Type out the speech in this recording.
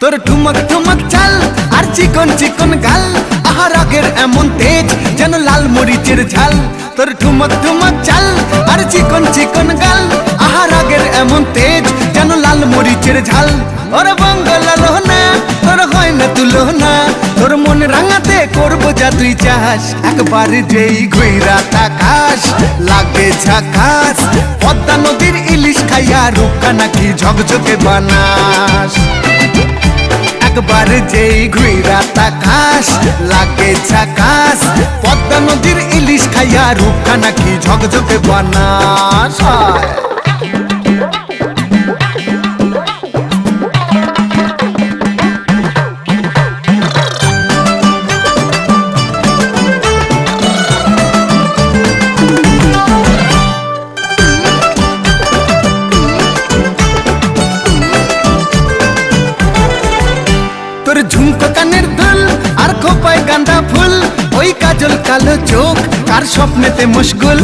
তোর ঠুমক ঠুমক চাল আর চিকন চিকন গাল, আহা রাগের এমন তেজ যেন লাল মরিচের ঝাল। তোর ঠুমক ঠুমক চাল আর চিকন চিকন গাল, আহা রাগের এমন তেজ যেন লাল মরিচের ঝাল। ওর বঙ্গলালো না তোর হয় না তুলনা, তোর মন রাঙাতে করবো যা তুই চাস। একবার যেই ঘুইরা তাকাস লাগে ঝাকাস, পদ্মা নদীর ইলিশ খাইয়া রূপকা নাকি ঝকঝকে বানাস। একবার যেই ঘুইরা তাকাস লাগে ঝাকাস, পদ্মা নদীর ইলিশ খাইয়া রূপকা নাকি ঝকঝকে বানাস। তোর ঝুমকো কানের দুল আর খোপায় গাঁদা ফুল, ওই কাজল কালো চোখ কার স্বপ্নেতে মুশগুল।